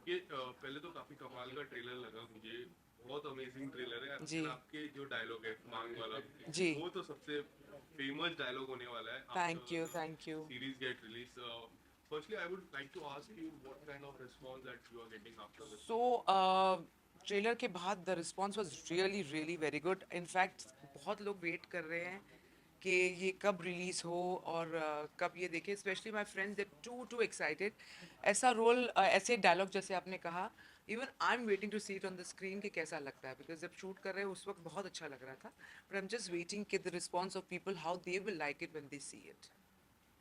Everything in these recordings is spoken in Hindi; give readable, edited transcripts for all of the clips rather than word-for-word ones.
आपके पहले तो काफी कमाल का ट्रेलर लगा मुझे, बहुत अमेजिंग ट्रेलर है। जी। आपके जो डायलॉग है मांग वाला, जी। वो तो सबसे फेमस डायलॉग होने वाला है thank you, after thank you. Series get release. Firstly I would like to ask you what kind of response that you are getting after this. So trailer के बाद the response was really really very good. In fact बहुत लोग वेट कर रहे हैं कि ये कब रिलीज हो और कब ये देखें। Specially my friends they too excited. ऐसा रोल, ऐसे डायलॉग जैसे आपने कहा, even I am waiting to see it on the screen कि कैसा लगता है, बिकॉज जब शूट कर रहे हैं उस वक्त बहुत अच्छा लग रहा था, but I am just waiting कि the response of people how they will like it when they see it.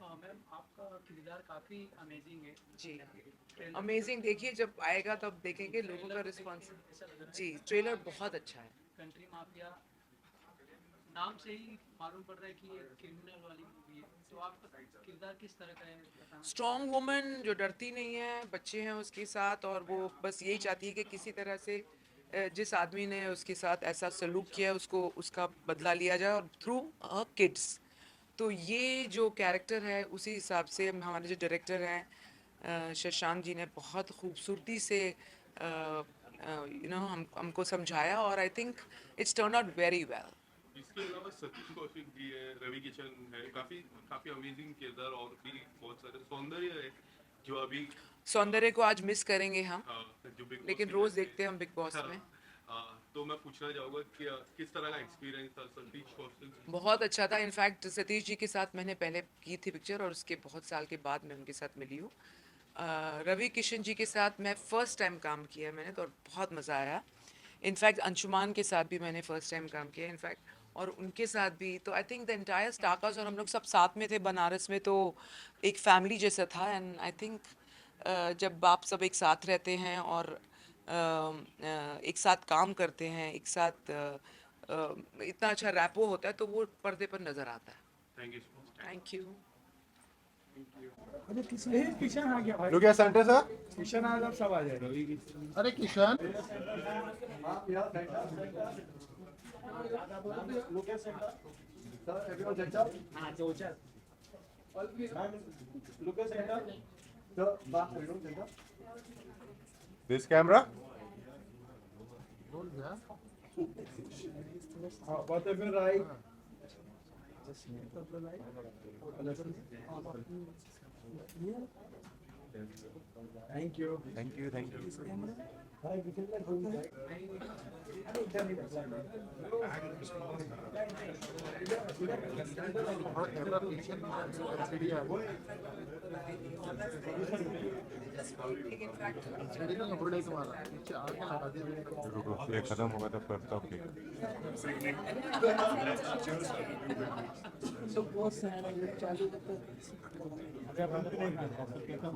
हाँ मैम, आपका किरदार काफ़ी अमेजिंग है। जी। ट्रेलर में अमेजिंग, देखिए जब आएगा तब देखेंगे लोगों का ट्रेलर को देख रिस्पांस। के ऐसा लग रहा है जी, कि ट्रेलर बहुत अच्छा है। कंट्री माफिया नाम से ही मालूम पड़ रहा है कि ये क्रिमिनल वाली मूवी है। तो आपका किरदार किस तरह का है बताना चाहेंगे? स्ट्रॉन्ग वुमन जो डरती नहीं है, बच्चे हैं उसके साथ और वो बस यही चाहती है कि किसी तरह से जिस आदमी ने उसके साथ ऐसा सलूक किया उसको उसका बदला लिया जाए, और थ्रू किड्स। तो ये जो कैरेक्टर है उसी हिसाब से हमारे जो डायरेक्टर हैं शशांक जी ने बहुत खूबसूरती से हमको समझाया, और आई think it's turn out very well. इसके अलावा सतीश कौशिक जी है, रवि किशन है, काफी काफी अमेजिंग किरदार, और भी बहुत सारे सौंदर्य है जो अभी सौंदर्य को आज मिस करेंगे हम, जो बिग बॉस लेकिन की रोज वजह देखते हैं हम बिग बॉस से। में। तो मैं पूछना चाहूँगा कि किस तरह का एक्सपीरियंस था सतीश कौशल जी? बहुत अच्छा था। इनफैक्ट सतीश जी के साथ मैंने पहले की थी पिक्चर, और उसके बहुत साल के बाद मैं उनके साथ मिली हूँ। रवि किशन जी के साथ मैं फ़र्स्ट टाइम काम किया मैंने, तो और बहुत मज़ा आया। इनफैक्ट अंशुमान के साथ भी मैंने फ़र्स्ट टाइम काम किया इनफैक्ट, और उनके साथ भी। तो I think the entire star cast और हम लोग सब साथ में थे बनारस में, तो एक फैमिली जैसा था। एंड आई थिंक जब आप सब एक साथ रहते हैं और एक साथ काम करते हैं, एक साथ इतना अच्छा रैपो होता है, तो वो पर्दे पर नज़र आता है। Thank you so much. Thank you. अरे किशन आ गया भाई। Look at centre sir. Kishan आ गया, सब आ जाएगा। अरे Kishan this camera whatever right. Thank you. Thank you thank you रुको ये खत्म होगा तब करता हूँ क्लिक। तो बहुत सारा ये चालू अगर हम नहीं खाते तो कितना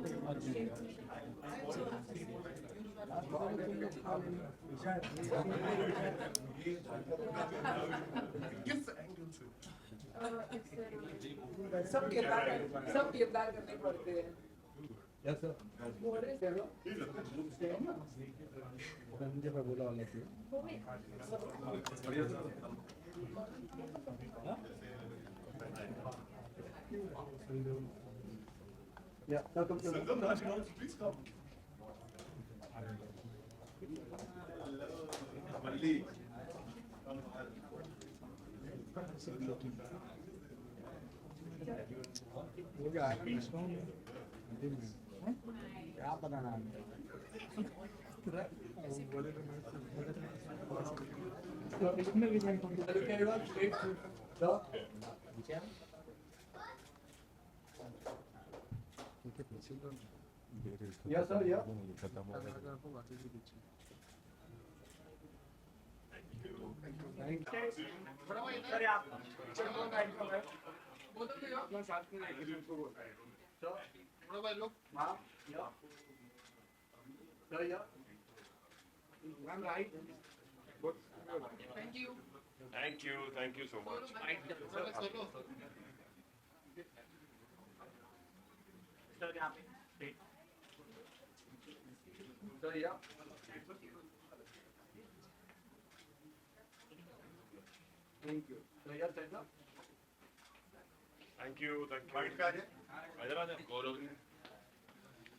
सब किरदार करने पड़ते हैं। Yes, sir. मुझे बोला वाला थी। Yeah, welcome to please come. हो गया क्या बनाना Yes, sir, yeah. खत्म होगा thank you so much. Thank you. So, yes, sir. Thank you इधर आ जाए गौरव।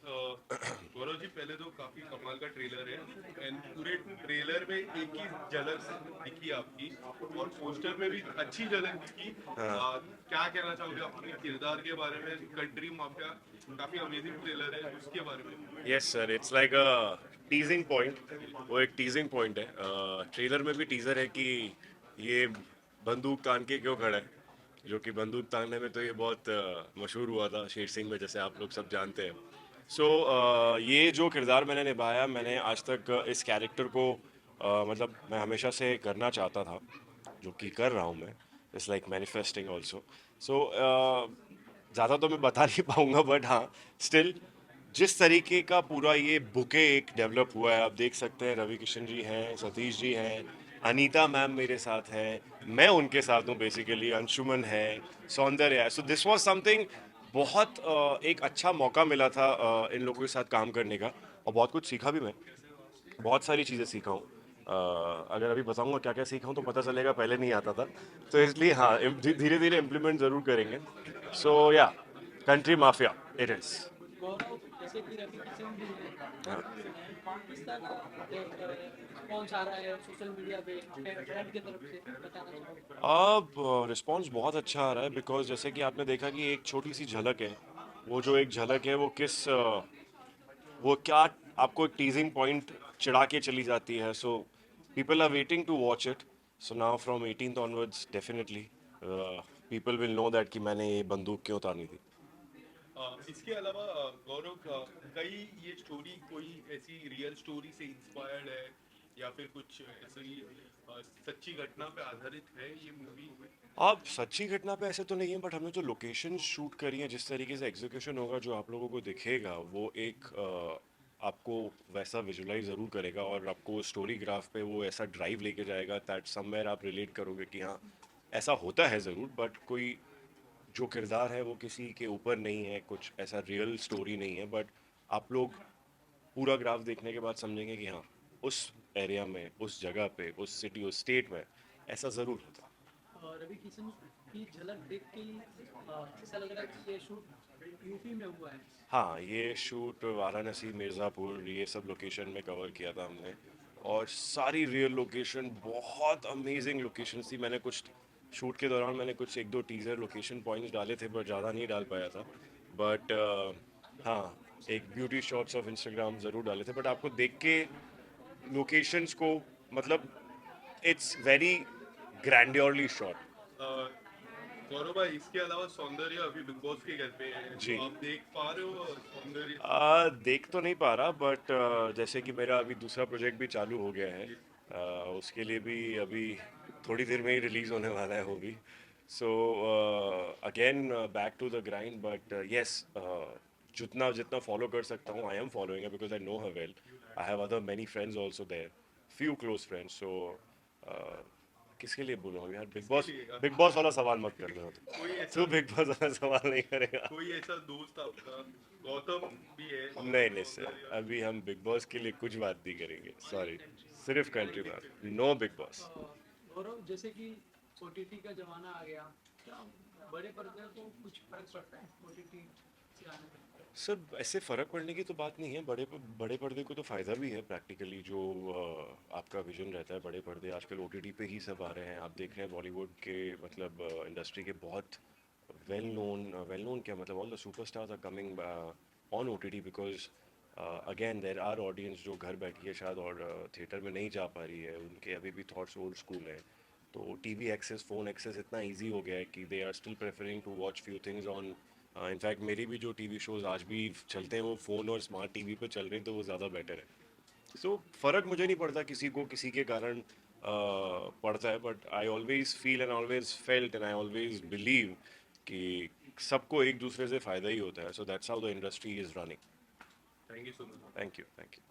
गौरव जी पहले तो काफी कमाल का ट्रेलर है एंड पूरे ट्रेलर में एक ही झलक दिखी आपकी और पोस्टर में भी अच्छी झलक दिखी। क्या कहना चाहोगे अपने किरदार के बारे में? कंट्री माफिया काफी अमेजिंग ट्रेलर है, उसके बारे में। Yes sir, it's like a टीजिंग point. वो एक टीजिंग पॉइंट है। ट्रेलर में भी टीजर है कि ये बंदूक तान के क्यों खड़ा है, जो कि बंदूक तानने में तो ये बहुत मशहूर हुआ था शेर सिंह में, जैसे आप लोग सब जानते हैं। सो ये जो किरदार मैंने निभाया, मैंने आज तक इस कैरेक्टर को मतलब मैं हमेशा से करना चाहता था, जो कि कर रहा हूँ मैं। It's like manifesting also. So ज़्यादा तो मैं बता नहीं पाऊँगा, बट हाँ, स्टिल जिस तरीके का पूरा ये बुके एक डेवलप हुआ है, आप देख सकते हैं रवि किशन जी हैं, सतीश जी हैं, अनीता मैम मेरे साथ हैं, मैं उनके साथ हूँ बेसिकली, अंशुमन है, सौंदर्य है। सो दिस वाज समथिंग बहुत एक अच्छा मौका मिला था इन लोगों के साथ काम करने का, और बहुत कुछ सीखा भी मैं। बहुत सारी चीज़ें सीखा हूँ। अगर अभी बताऊंगा क्या क्या सीखा हूँ तो पता चलेगा पहले नहीं आता था, तो इसलिए हाँ, धीरे धीरे इम्प्लीमेंट ज़रूर करेंगे। सो या, कंट्री माफिया इट इज़। गौरव, जैसे कि रवि किशन जी हैं, किस तरह का रिस्पॉन्स आ रहा है सोशल मीडिया पे फ्रेंड की तरफ से, बताना चाहोगे? अब रिस्पॉन्स बहुत अच्छा आ रहा है, बिकॉज जैसे कि आपने देखा कि एक छोटी सी झलक है, वो जो एक झलक है वो वो क्या आपको एक टीजिंग पॉइंट चिढ़ा के चली जाती है। So people are waiting to watch it. So now from 18th onwards definitely people will know that कि मैंने ये बंदूक क्यों तानी थी। इसके अलावा गौरव, कई ये स्टोरी कोई ऐसी रियल स्टोरी से इंस्पायर्ड है या फिर कुछ ऐसी सच्ची घटना पे आधारित है ये मूवी? अब सच्ची घटना पे ऐसे तो नहीं है, बट हमने जो लोकेशन शूट करी है, जिस तरीके से एग्जीक्यूशन होगा, जो आप लोगों को दिखेगा, वो एक आपको वैसा विजुलाइज ज़रूर करेगा, और आपको स्टोरी ग्राफ पे वो ऐसा ड्राइव लेके जाएगा दैट समवेयर आप रिलेट करोगे कि हाँ, ऐसा होता है ज़रूर, बट कोई जो किरदार है वो किसी के ऊपर नहीं है, कुछ ऐसा रियल स्टोरी नहीं है। बट आप लोग पूरा ग्राफ देखने के बाद समझेंगे कि हाँ, उस एरिया में, उस जगह पे, उस सिटी, उस स्टेट में ऐसा ज़रूर होता है। रवि किशन की झलक देख के ही ऐसा लग रहा है कि ये शूट यूपी में हुआ है। हाँ, ये शूट वाराणसी, मिर्ज़ापुर, ये सब लोकेशन में कवर किया था हमने, और सारी रियल लोकेशन, बहुत अमेजिंग लोकेशन थी। मैंने कुछ शूट के दौरान मैंने कुछ एक दो टीज़र लोकेशन पॉइंट्स डाले थे, बट ज़्यादा नहीं डाल पाया था। बट हाँ, एक ब्यूटी शॉट्स ऑफ इंस्टाग्राम ज़रूर डाले थे, बट आपको देख के लोकेशंस को, मतलब इट्स वेरी ग्रैंडियरली शॉट। गौरव भाई, इसके अलावा सौंदर्य अभी बिग बॉस के घर पे है, जी। तो आप देख पा रहे हो सौंदर्य? देख तो नहीं पा रहा, बट जैसे कि मेरा अभी दूसरा प्रोजेक्ट भी चालू हो गया है, उसके लिए भी अभी थोड़ी देर में ही रिलीज होने वाला है वो भी। So again back to the grind, but yes, जितना जितना फॉलो कर सकता हूँ I am following, because I know her well. I have other many friends also there, few close friends. So किसके लिए बोलूँ यार, बिग बॉस वाला सवाल मत करना कोई ऐसा तू बिग बॉस वाला सवाल नहीं करेगा। कोई ऐसा दोस्त आपका गौतम भी है? नहीं नहीं सर, अभी हम बिग बॉस के लिए कुछ बात नहीं करेंगे, सॉरी। सिर्फ कंट्री बात, नो बिग बॉस। गौरव, जैसे कि ओटीटी का जमाना आ गया, क्या बड़े पर्दे को कुछ फर्क पड़ता है ओटीटी से आने में? सर, ऐसे फ़र्क पड़ने की तो बात नहीं है, बड़े पर्दे को तो फ़ायदा भी है प्रैक्टिकली। जो आपका विजन रहता है, बड़े पर्दे आजकल ओटीटी पे ही सब आ रहे हैं। आप देख रहे हैं बॉलीवुड के, मतलब इंडस्ट्री के बहुत वेल नोन क्या, मतलब all the superstars are coming on OTT, because again there are audience जो घर बैठी है शायद, और थिएटर में नहीं जा पा रही है, उनके अभी भी थॉट्स ओल्ड स्कूल है। तो टीवी एक्सेस, फ़ोन एक्सेस इतना ईजी हो गया है कि they are still preferring to watch few things on. In fact मेरी भी जो टीवी शोज़ आज भी चलते हैं वो फ़ोन और स्मार्ट टीवी पे चल रहे हैं, तो वो ज़्यादा बेटर है। सो फ़र्क मुझे नहीं पड़ता किसी को किसी के कारण पड़ता है, but I always feel and always felt and I always believe कि सबको एक दूसरे से फ़ायदा ही होता है। So that's how the industry is running. Thank you so much. Thank you, thank you.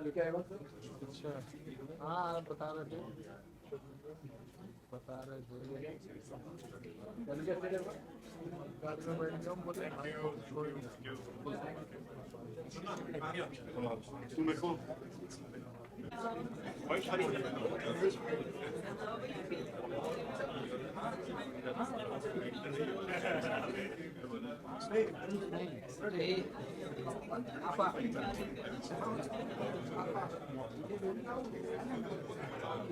लेके आएगा। अच्छा, हाँ बता रहे थे। बता रहे थे गाड़ी में बैठ जाओ बोले भाई और तू मेरे को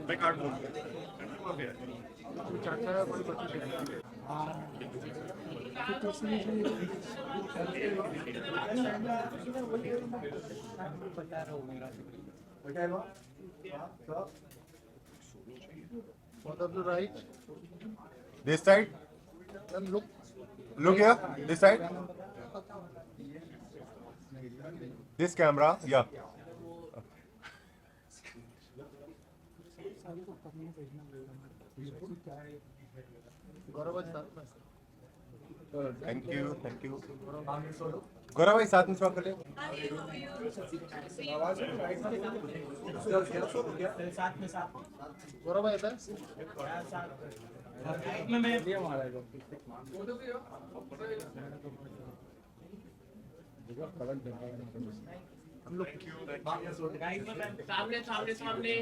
मैं काट दूँ चाचा है कोई बच्ची What of the right? This side. Then look. Look here. This side. This camera. Yeah. गौरव भाई साथ में Thank you. Thank you. गौरव भाई साथ में स्वागत करें. गौरव भाई इधर हम लोग सामने सामने सामने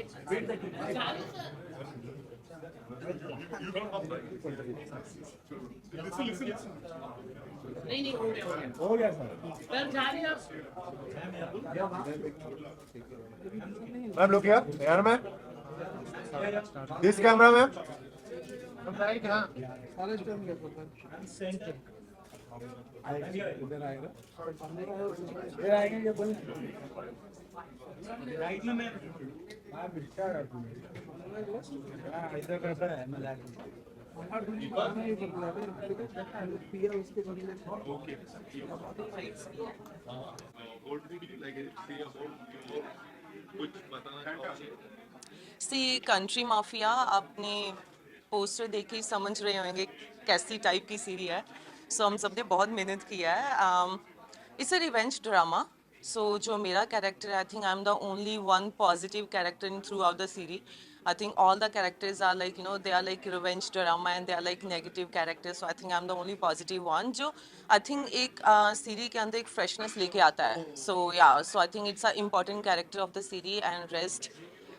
नहीं नहीं हो गया सर जा रही मैम look here. यार मैम. This camera ma'am. हम राइट हाँ सारे स्टोन के ऊपर सेंटर इधर आएगा ये आएंगे ये बन राइट में मैं बिल्कुल इधर कैसा है मैं पिया उसके बदले Okay. What would you like to say about your कुछ बताना चाहोगे? सी कंट्री माफिया आपने पोस्टर देख के समझ रहे होंगे कैसी टाइप की सीरी है. सो हम सब ने बहुत मेहनत किया है. It's a revenge drama. So जो मेरा कैरेक्टर है, I think I am the only one positive character in throughout the series. I think all the characters are like, you know, they are like revenge drama and they are like negative characters. So I think I'm the only positive one. जो I think एक सीरी के अंदर एक freshness लेके आता है. So yeah, so I think it's an important character of the series and rest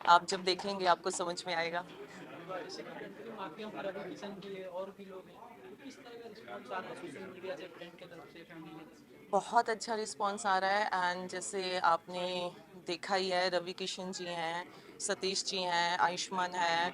आप जब देखेंगे आपको समझ में आएगा. जैसे कंट्री माफिया पर अभी मिशन के लिए और भी लोग हैं तो किस तरह का रिस्पॉन्स आ रहा है सोशल मीडिया से, फ्रेंड की तरफ से, फैमिली की तरफ से? बहुत अच्छा रिस्पांस आ रहा है. एंड जैसे आपने देखा ही है, रवि किशन जी हैं, सतीश जी हैं, आयुष्मान है,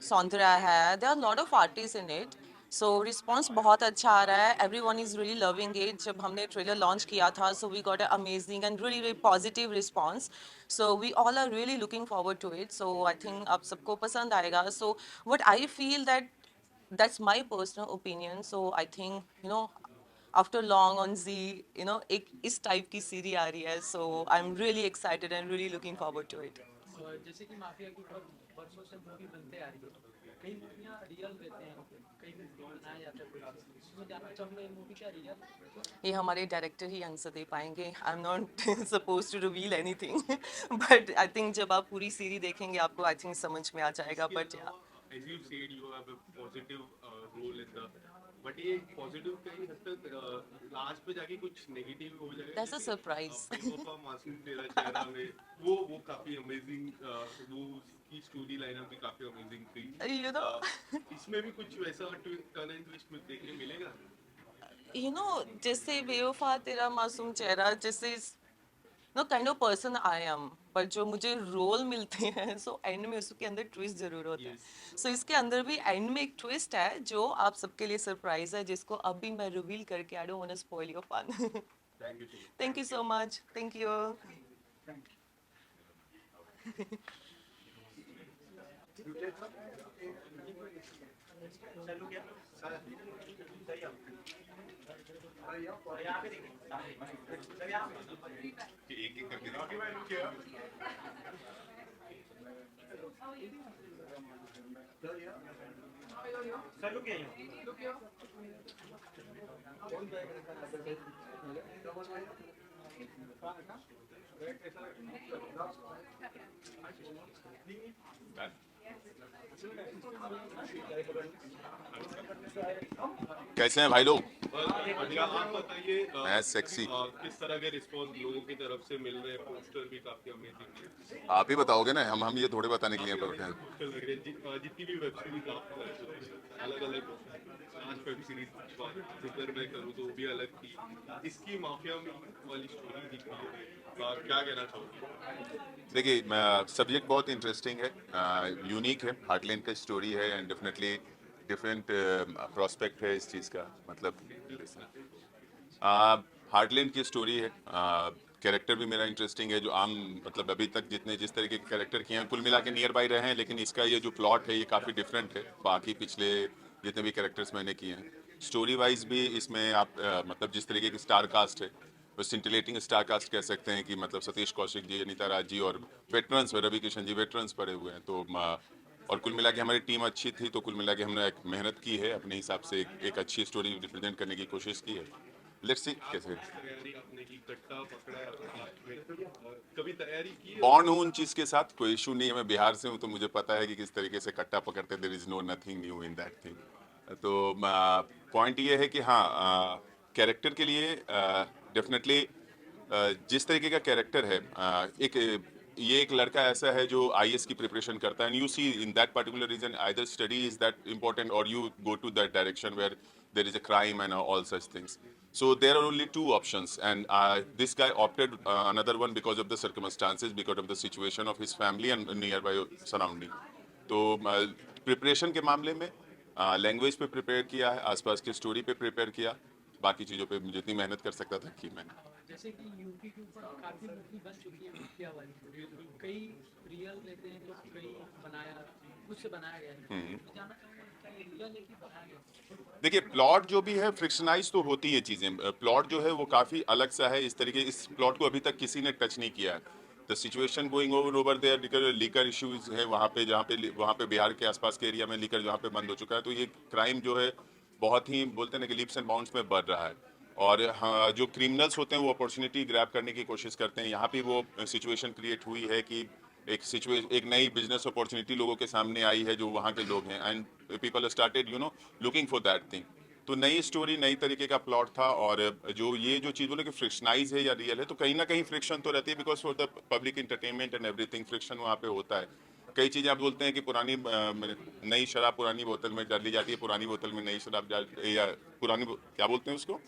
सौंदर्या है. There are lot of artist in it. So response बहुत अच्छा आ रहा है. Everyone is really loving it. जब हमने ट्रेलर लॉन्च किया था, so we got a amazing and really really positive response. So we all are really looking forward to it. So I think आप सबको पसंद आएगा. So what I feel that that's my personal opinion. So I think, you know, after long on Z, you know, एक इस टाइप की सीरी आ रही है. So I'm really excited and really looking forward to it. और जैसे कि माफिया के ऊपर वर्षों से मूवी बनते आ रही है, कई मूवियाँ रियल रहते हैं, कई मूवी बनाए जाते हैं. इसमें जानना चाहूँगा ये मूवी क्या रियल? ये हमारे डायरेक्टर ही आंसर दे पाएंगे. I am not suppose to reveal anything but I think जब आप पूरी सीरी देखेंगे आपको आई थिंक समझ में आ जाएगा. बट या As you said, you have a positive role in the, but ये positive कहीं हद तक लास्ट पे जाके कुछ नेगेटिव हो जाएगा. That's a surprise. बेवफा मासूम तेरा चेहरा में वो काफी अमेजिंग, वो उसकी स्टोरी लाइनअप भी काफी अमेजिंग थी. You know, इसमें भी कुछ वैसा टर्न एंड ट्विस्ट में देखने मिलेगा. you know, जैसे बेवफा तेरा मासूम चेहरा, जैसे know kind of person I am, but जो मुझे रोल मिलते हैं सो एंड में उसके अंदर ट्विस्ट जरूर होता है. सो इसके अंदर भी एंड में एक ट्विस्ट है जो आप सबके लिए सरप्राइज है, जिसको अभी मैं रिवील करके I don't want to spoil your fun. Thank you so much. Thank you so much. Thank you. एक एक करके देखिए. कैसे हैं भाई लोग? बढ़िया, आप बताइए मैं sexy। किस तरह के रिस्पॉन्स लोगों की तरफ से मिल रहे हैं? पोस्टर भी काफी अमेजिंग है। आप ही बताओगे ना, हम ये थोड़े बताने के लिए बैठे हैं। पोस्टर लग रहे हैं जितनी भी वेब सीरीज आप अलग अलग आज वेब सीरीज जिक्र मैं करूँ तो वो भी अलग थी। इसकी माफिया वाली स्टोरी दिख रही है, क्या कहना चाहोगे? देखिए, सब्जेक्ट बहुत इंटरेस्टिंग है, यूनिक है, हार्टलैंड का स्टोरी है एंड डेफिनेटली डिफरेंट प्रोस्पेक्ट है इस चीज़ का। मतलब हार्टलैंड की स्टोरी है, कैरेक्टर भी मेरा इंटरेस्टिंग है, जो आम मतलब अभी तक जितने जिस तरीके के कैरेक्टर किए हैं कुल मिला के नियर बाई रहे हैं, लेकिन इसका ये जो प्लॉट है ये काफ़ी डिफरेंट है बाकी पिछले जितने भी कैरेक्टर्स मैंने किए हैं। स्टोरी वाइज भी इसमें आप मतलब जिस तरीके की स्टार कास्ट है, वो सिंटिलेटिंग स्टार कास्ट कह सकते हैं कि मतलब सतीश कौशिक जी, अनीता राज जी और वेटरन्स, रवि किशन जी वेटरन्स पड़े हुए हैं। तो और कुल मिला के हमारी टीम अच्छी थी, तो कुल मिला के हमने एक मेहनत की है अपने हिसाब से, एक अच्छी स्टोरी रिप्रेजेंट करने की कोशिश की है। लेट्स सी कैसे। तैयारी आपने की, कट्टा पकड़ा है आपके हाथ में, कभी तैयारी की है? बॉन्ड हूँ उन चीज़ के साथ, कोई इशू नहीं है। मैं बिहार से हूँ तो मुझे पता है कि किस तरीके से कट्टा पकड़ते, there is no nothing new in that thing. तो पॉइंट ये है कि हाँ, कैरेक्टर के लिए डेफिनेटली जिस तरीके का कैरेक्टर है, ये एक लड़का ऐसा है जो आईएएस की प्रिपरेशन करता है, and you see in that particular region either study is that important और you go to that direction where there is a crime and all such things. So there are only two options, and this guy opted another one because of the circumstances, because of the situation of his family and nearby surrounding. तो प्रिपरेशन के मामले में लैंग्वेज पे प्रिपेयर किया है, आसपास की स्टोरी पे प्रिपेयर किया, बाकी चीज़ों पे जितनी मेहनत कर सकता था की मैंने। जैसे कि यूपी के ऊपर काफी मूवी बन चुकी है माफिया वाली, कई रियल लेते हैं तो कई बनाया, कुछ से बनाया गया है। मैं जानना चाहूँगा क्या ये रियल है कि बनाया गया है? देखिए, प्लॉट जो भी है फ्रिक्शनाइज तो होती है चीज़ें। प्लॉट जो है वो काफ़ी अलग सा है, इस तरीके इस प्लॉट को अभी तक किसी ने टच नहीं किया है। The situation going over there, liquor issues है वहाँ पे, वहाँ पे बिहार के आसपास के एरिया में लीकर जहाँ पे बंद हो चुका है, तो ये क्राइम जो है बहुत ही बोलते हैं ना कि लीप्स एंड बाउंड्स में बढ़ रहा है। और हाँ, जो क्रिमिनल्स होते हैं वो अपॉर्चुनिटी ग्रैब करने की कोशिश करते हैं। यहाँ पे वो सिचुएशन क्रिएट हुई है कि एक नई बिजनेस अपॉर्चुनिटी लोगों के सामने आई है जो वहाँ के लोग हैं, and people started looking for that thing. तो नई स्टोरी, नई तरीके का प्लॉट था, और ये जो चीज़ बोले कि फ्रिक्शनाइज है या रियल है, तो कहीं ना कहीं फ्रिक्शन तो रहती है, because for the public entertainment and everything friction वहाँ पे होता है। कई चीज़ें आप बोलते हैं कि नई शराब पुरानी बोतल में डाली जाती है, पुरानी बोतल में नई शराब या क्या बोलते हैं उसको,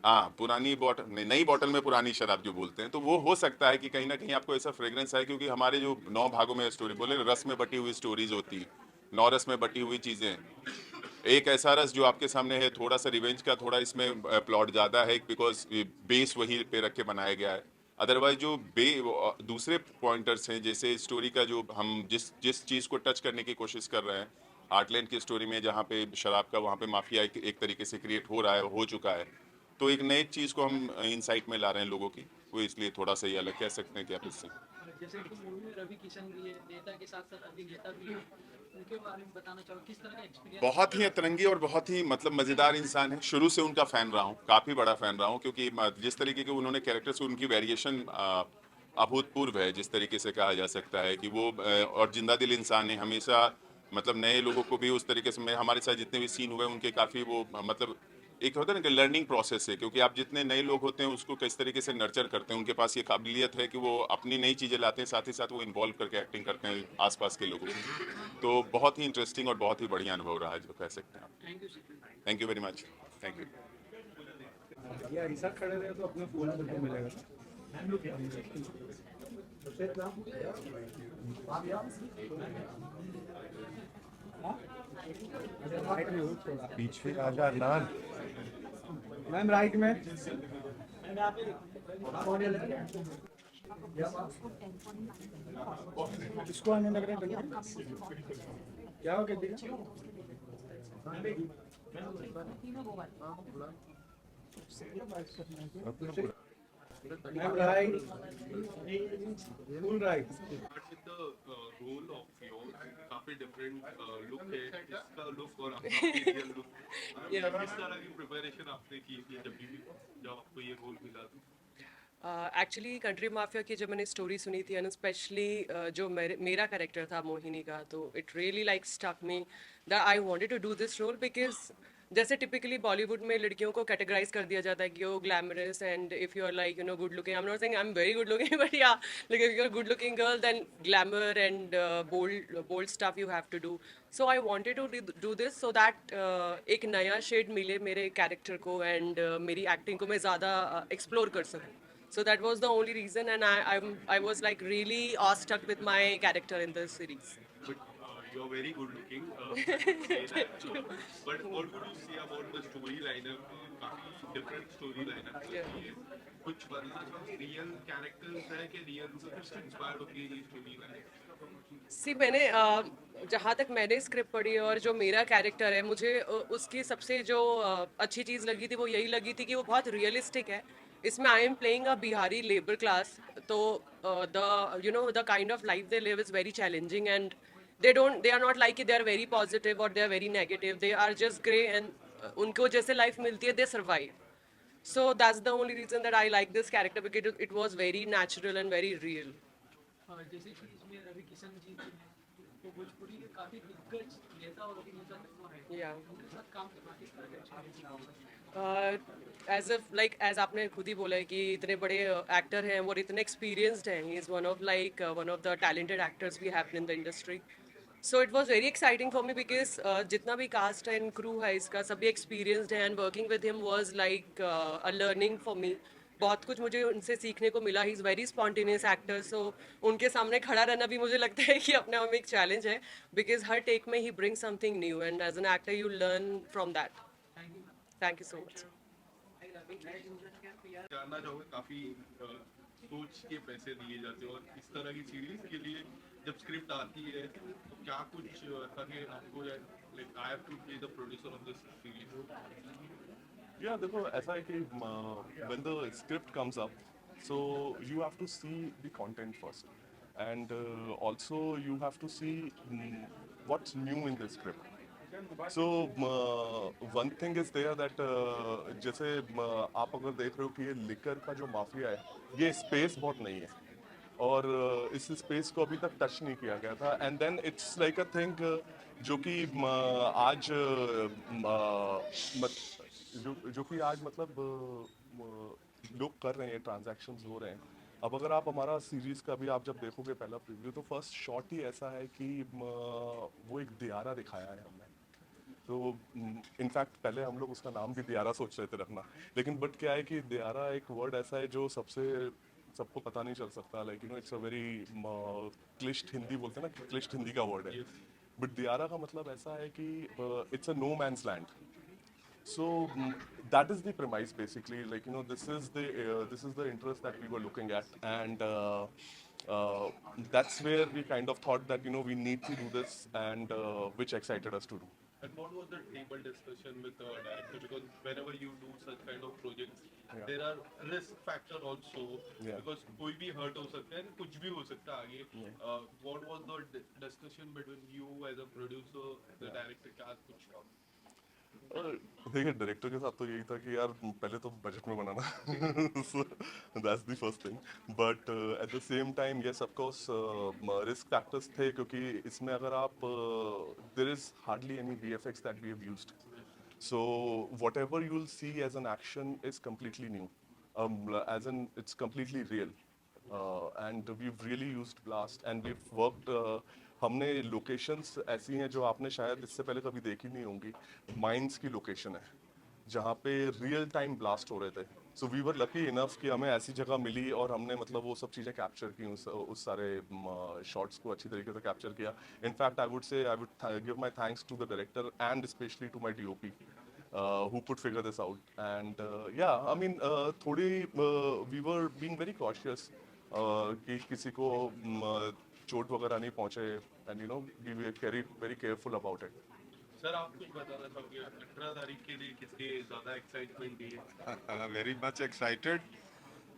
हाँ, पुरानी बॉटल, नई बॉटल में पुरानी शराब जो बोलते हैं, तो वो हो सकता है कि कहीं ना कहीं आपको ऐसा फ्रेग्रेंस आए, क्योंकि हमारे जो 9 भागों में स्टोरी बोले, रस में बटी हुई स्टोरीज होती है, 9 रस में बटी हुई चीज़ें। एक ऐसा रस जो आपके सामने है, थोड़ा सा रिवेंज का, थोड़ा इसमें प्लॉट ज़्यादा है बिकॉज बेस वही पे रख के बनाया गया है। अदरवाइज जो दूसरे पॉइंटर्स हैं, जैसे स्टोरी का जो हम जिस चीज़ को टच करने की कोशिश कर रहे हैं, आर्टलैंड की स्टोरी में जहाँ पे शराब का, वहाँ पे माफिया एक तरीके से क्रिएट हो रहा है, हो चुका है, तो एक नई चीज़ को हम इनसाइट में ला रहे हैं लोगों की, वो इसलिए थोड़ा सा ये अलग कह सकते हैं कि आप इससे। जैसे कि मूवी में रवि किशन भी है, नेता के साथ साथ अभिनेता भी है, उनके बारे में बताना चाहो किस तरह का एक्सपीरियंस? बहुत ही अतरंगी और बहुत ही मतलब मज़ेदार इंसान है। शुरू से उनका फ़ैन रहा हूँ, काफ़ी बड़ा फ़ैन रहा हूँ, क्योंकि जिस तरीके के उन्होंने कैरेक्टर्स, उनकी वेरिएशन अभूतपूर्व है, जिस तरीके से कहा जा सकता है कि वो और जिंदा दिल इंसान है। हमेशा मतलब नए लोगों को भी उस तरीके से, मैं हमारे साथ जितने भी सीन हुए उनके काफ़ी वो मतलब एक होता है ना कि लर्निंग प्रोसेस है, क्योंकि आप जितने नए लोग होते हैं उसको किस तरीके से नर्चर करते हैं, उनके पास ये काबिलियत है कि वो अपनी नई चीज़ें लाते हैं, साथ ही साथ वो इन्वॉल्व करके एक्टिंग करते हैं आसपास के लोगों की। तो बहुत ही इंटरेस्टिंग और बहुत ही बढ़िया अनुभव रहा है, जो कह सकते हैं आप। Thank you sir. Thank you very much. Thank you. या ऐसा खड़े रहे तो अपना फोन करके मिलेगा। राइट में हो थोड़ा, पीछे आजा नान। मैम राइट में। इसको आने लग रहा है क्या हो गया? Ma'am right, full right. With the role of yours, काफी different look है, इसका look और आपका real look, किस तरह की preparation आपने की थी जब आपको ये role मिला था? एक्चुअली कंट्री माफिया की जब मैंने स्टोरी सुनी थी एंड स्पेशली जो मेरा कैरेक्टर था मोहिनी का, तो it really like stuck me that I wanted to do this role because जैसे टिपिकली बॉलीवुड में लड़कियों को कैटेगराइज कर दिया जाता है कि वो glamorous and if you are like good looking, I am not saying I am very good looking but yeah like if you are good looking girl then glamour and bold stuff you have to do. So I wanted to do this so that एक नया शेड मिले मेरे कैरेक्टर को एंड मेरी एक्टिंग को मैं ज़्यादा एक्सप्लोर कर सकूँ. So that was the only reason, and I was like really awestruck with my character in this series. But you're very good looking. But what would you say about the storyline? काफी different storyline है. कुछ बदलना चाहोगे? Real characters है कि real से inspired होके ये storyline? सी मैंने जहाँ तक मैंने स्क्रिप्ट पढ़ी और जो मेरा कैरेक्टर है, मुझे उसकी सबसे जो अच्छी चीज़ लगी थी वो यही लगी थी कि वो बहुत रियलिस्टिक है. इसमें I am playing a Bihari labour class, तो the kind of life they live is very challenging and they are not like they are very positive or they are very negative, they are just grey and उनको जैसे लाइफ मिलती है they survive. So that's the only reason that I like this character because it was very natural and very real. जैसे कि इसमें रवि किशन जी हैं, वो भोजपुरी के काफी दिग्गज नेता और अभिनेता हैं. Yeah. उनके साथ काम करना किस तरह का experience है? एज आपने खुद ही बोला है कि इतने बड़े एक्टर हैं और इतने एक्सपीरियंस्ड हैं. He is one of the talented actors we have in the industry. So it was very exciting for me because जितना भी कास्ट एंड क्रू है इसका सभी एक्सपीरियंस्ड है and working with him was like a learning for me. बहुत कुछ मुझे उनसे सीखने को मिला. He is very spontaneous actor, so उनके सामने खड़ा रहना भी मुझे लगता है कि अपने आप में एक चैलेंज है बिकॉज हर टेक में he bring something new and as an actor you learn from that. Thank you so much. जानना चाहोगे, काफी सोच के पैसे दिए जाते हैं और इस तरह की सीरीज के लिए जब स्क्रिप्ट आती है तो क्या कुछ ऐसा कि आपको like I have to be the producer of this series? या देखो ऐसा है कि when the script comes up, so you have to see the content first, and also you have to see what's new in the script. So one thing is there that जैसे आप अगर देख रहे हो कि ये लिकर का जो माफिया है ये स्पेस बहुत नहीं है और इस स्पेस को अभी तक टच नहीं किया गया था. And then it's like a thing जो कि आज जो कि आज मतलब लोग कर रहे हैं, ट्रांजैक्शंस हो रहे हैं. अब अगर आप हमारा सीरीज का भी आप जब देखोगे पहला प्रीव्यू तो फर्स्ट शॉट ही ऐसा है कि वो एक दियारा दिखाया है हमने. तो इनफैक्ट पहले हम लोग उसका नाम भी दियारा सोच रहे थे रखना, लेकिन बट क्या है कि दियारा एक वर्ड ऐसा है जो सबको पता नहीं चल सकता. लाइक इट्स अ वेरी क्लिष्ट हिंदी बोलते हैं ना, क्लिष्ट हिंदी का वर्ड है. बट दियारा का मतलब ऐसा है कि it's a no man's land. So that is the premise basically. Like this is the interest that we were looking at, and that's where we kind of thought that we need to do this, and which excited us to do. And what was the table discussion with the director? Because whenever you do such kind of projects, there are risk factor also. Because कोई भी hurt हो सकता है, कुछ भी हो सकता है आगे. What was the discussion between you as a producer, the director? क्या कुछ था? देखिए डायरेक्टर के साथ तो यही था कि यार पहले तो बजट में बनाना. So that's the first thing. But at the same time, yes, of course, risk factors थे क्योंकि इसमें अगर आप there is hardly any VFX that we have used. So whatever you'll see as an action is completely new. As in it's completely real. And we've really used blast and we've worked. हमने लोकेशंस ऐसी हैं जो आपने शायद इससे पहले कभी देखी नहीं होंगी. माइंस की लोकेशन है जहाँ पे रियल टाइम ब्लास्ट हो रहे थे. So we were lucky enough कि हमें ऐसी जगह मिली और हमने मतलब वो सब चीज़ें कैप्चर की, उस सारे शॉट्स को अच्छी तरीके से कैप्चर किया. In fact I would give my thanks to the director and specially to my DOP who could figure this out. And yeah, I mean थोड़ी we were being very cautious कि किसी को चोट वगैरह नहीं पहुंचे, and we were very careful about it. Sir आप कुछ बताना चाहोगे 18 तारीख के लिए किसके ज़्यादा एक्साइटमेंट है? वेरी मच एक्साइटेड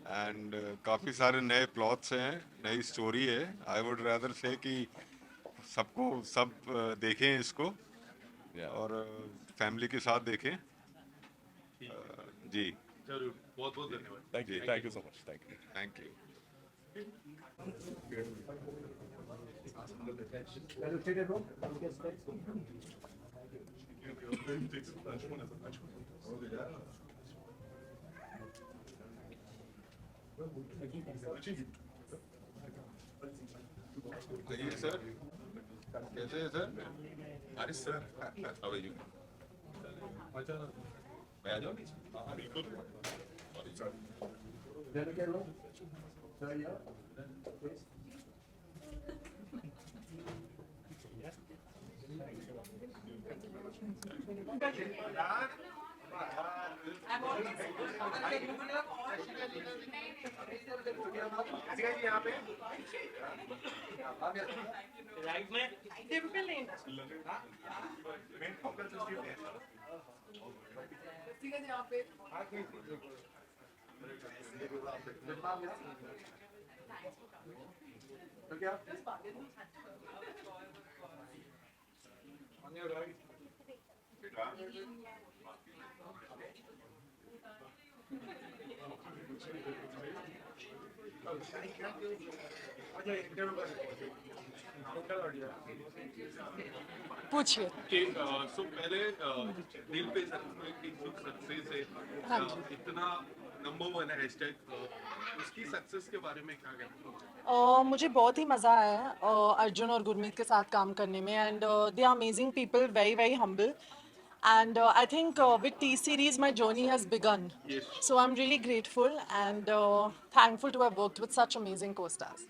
एंड काफ़ी सारे नए प्लॉट्स हैं, नई स्टोरी है. आई वुड रादर से कि सब देखें इसको और फैमिली के साथ देखें. जी जरूर, बहुत बहुत धन्यवाद। Thank you so much, thank you. Thank you. आइए सर, कैसे हैं सर? अरे सर, हाउ आर यू? मैं आ जाऊँ नीचे? हाँ, बिल्कुल। Sorry sir. पूछिए। सो पहले दिल पे सक्सेस है, हाँ जी। इतना नंबर 1 है हैशटैग, उसकी सक्सेस के बारे में क्या कहना हो? मुझे बहुत ही मज़ा आया है अर्जुन और गुरमीत के साथ काम करने में and they are amazing people, very very humble and I think with T series my journey has begun. Yes. So I'm really grateful and thankful to have worked with such amazing co-stars.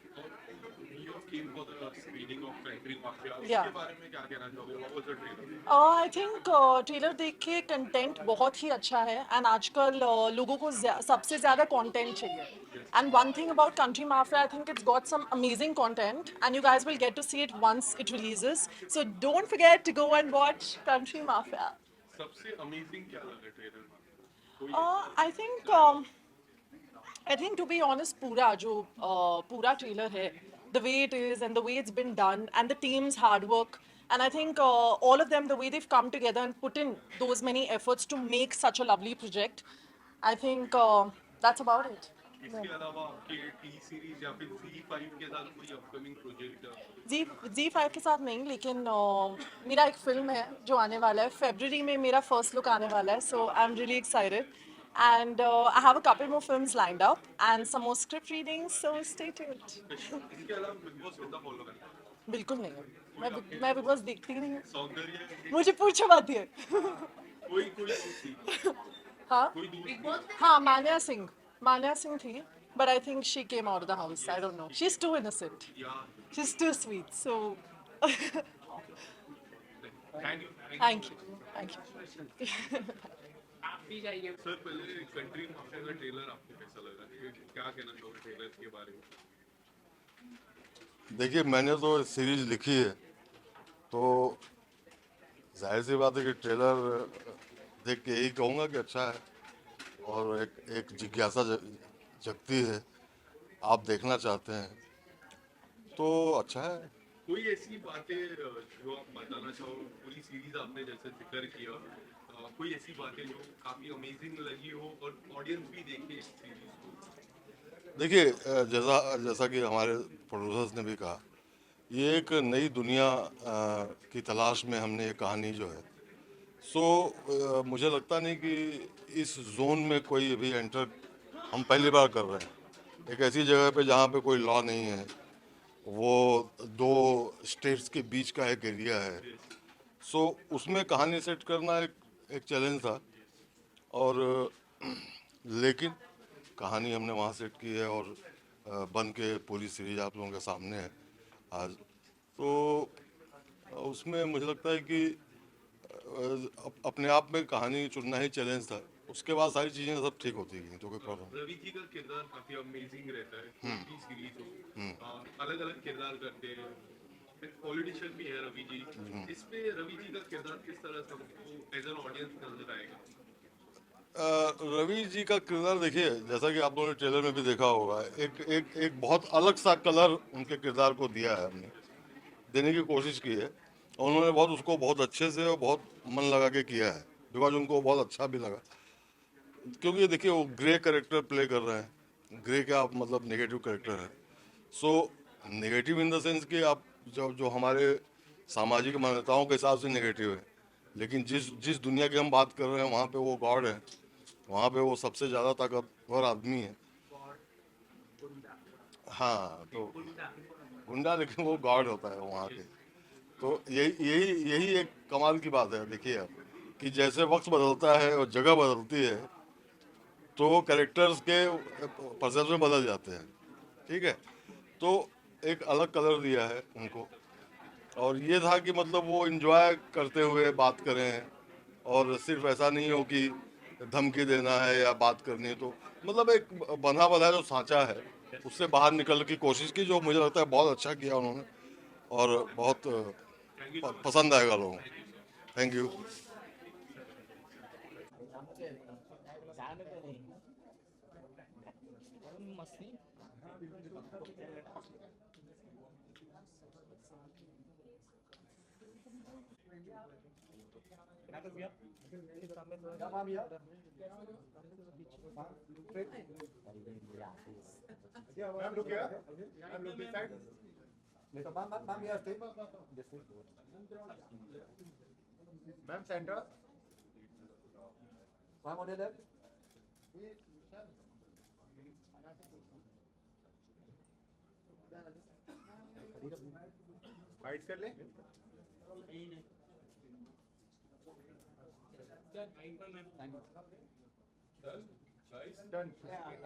You came for the screening of Country Mafia, Yeah. उसके बारे में क्या कहना चाहोगे? What was the trailer? I think trailer देख के कंटेंट बहुत ही अच्छा है एंड आजकल लोगों को सबसे ज़्यादा कंटेंट चाहिए and one thing about Country Mafia I think it's got some amazing content and you guys will get to see it once it releases so don't forget to go and watch Country Mafia. सबसे अमेजिंग क्या लगा ट्रेलर में? I think to be honest पूरा जो पूरा ट्रेलर है the way it is and the way it's been done and the team's hard work and I think all of them the way they've come together and put in those many efforts to make such a lovely project I think that's about it. इसके अलावा आपके टी सीरीज या फिर Z5 के साथ कोई अपकमिंग प्रोजेक्ट? Z5 के साथ नहीं लेकिन मेरा एक फिल्म है जो आने वाला है फरवरी में मेरा फर्स्ट लुक आने वाला है so I'm really excited and I have a couple more films lined up and some more script readings so stay tuned. इसके अलावा बिग बॉस कितना फॉलो करते हैं? बिल्कुल नहीं मैं बिग बॉस देखती ही नहीं हूँ सौंदर्य मुझे पूछो बात ये कोई दूसरी हाँ कोई दूसरी हाँ मान्या सिंह थी but I think she came out of the house I don't know she's too innocent या she's too sweet so thank you. आप भी जाइए। सर पहले कंट्री माफिया का ट्रेलर आपको कैसा लगा? क्या कहना चाहोगे ट्रेलर के बारे में? देखिए मैंने तो सीरीज लिखी है तो जाहिर सी बात है कि ट्रेलर देख के यही कहूँगा कि अच्छा है और एक जिज्ञासा जगती है आप देखना चाहते हैं तो अच्छा है। कोई ऐसी बातें जो आप बताना चाहो? पूरी सीरीज आपने जैसे जिक्र किया, कोई ऐसी बातें जो काफी अमेजिंग लगी हो और ऑडियंस भी देखे इस सीरीज को? देखिए जैसा कि हमारे प्रोड्यूसर्स ने भी कहा ये एक नई दुनिया की तलाश में हमने ये कहानी जो है सो मुझे लगता नहीं कि इस जोन में कोई अभी एंटर हम पहली बार कर रहे हैं एक ऐसी जगह पे जहाँ पे कोई लॉ नहीं है वो दो स्टेट्स के बीच का एक एरिया है सो उसमें कहानी सेट करना एक चैलेंज था और लेकिन कहानी हमने वहाँ सेट की है और बन के पूरी सीरीज आप लोगों के सामने है आज तो उसमें मुझे लगता है कि अपने आप में कहानी चुनना ही चैलेंज था उसके बाद सारी चीज़ें सब ठीक होती गई तो कोई प्रॉब्लम। रवि जी का किरदार काफी अमेजिंग रहता है, पूरी सीरीज हो अलग अलग किरदार करते हैं, पॉलिटिशियन भी है रवि जी, इस पे रवि जी का किरदार किस तरह से हमको एज एन ऑडियंस नजर आएगा? रवि जी का किरदार देखिए जैसा कि आप लोगों ने ट्रेलर में भी देखा होगा एक बहुत अलग सा कलर उनके किरदार को दिया है हमने देने की कोशिश की है और उन्होंने उसको बहुत अच्छे से और बहुत मन लगा के किया है बिकॉज उनको बहुत अच्छा भी लगा क्योंकि देखिए वो ग्रे कैरेक्टर प्ले कर रहे हैं, ग्रे का मतलब नेगेटिव कैरेक्टर है। So negative in the sense कि आप जो जो हमारे सामाजिक मान्यताओं के हिसाब से नेगेटिव है, लेकिन जिस जिस दुनिया की हम बात कर रहे हैं वहाँ पे वो गॉड है, वहाँ पे वो सबसे ज़्यादा ताकतवर आदमी है। हाँ, तो गुंडा लेकिन वो गॉड होता है वहाँ के। तो यही यही यही एक कमाल की बात है। देखिए आप कि जैसे वक्त बदलता है और जगह बदलती है तो कैरेक्टर्स के परसेप्शन बदल जाते हैं, ठीक है। तो एक अलग कलर दिया है उनको, और ये था कि मतलब वो एंजॉय करते हुए बात करें, और सिर्फ ऐसा नहीं हो कि धमकी देना है या बात करनी है। तो मतलब एक बंधा बंधा जो सांचा है उससे बाहर निकलने की कोशिश की, जो मुझे लगता है बहुत अच्छा किया उन्होंने, और बहुत पसंद आएगा लोगों को। Thank you. Ma'am, look here. Ma'am, look this side. Ma'am, here, stay. Ma'am, center. Ma'am, on your left. Fight कर ले. Done.